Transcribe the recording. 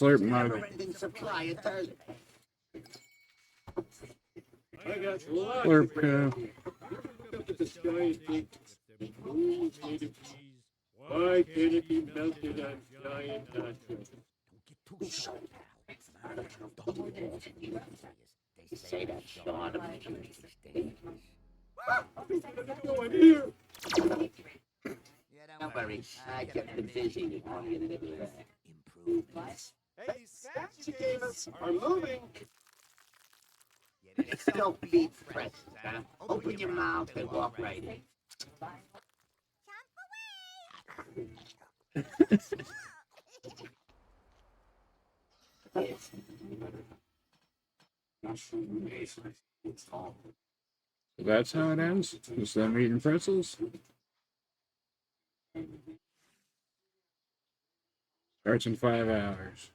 Slurp mug. Never-ending supply of toilet. I got lots Slurp of cup. Look at the sky and think, "Ooh, native cheese. Why can't it be melted on giant nachos?" They say that Sean of No, I'm here. Don't worry, I kept them busy. Improvements. Hey, these snacks you gave us are moving. It's still beef presses, huh? Open your mouth and walk right in. So that's how it ends? Just them eating pretzels? Starts in 5 hours.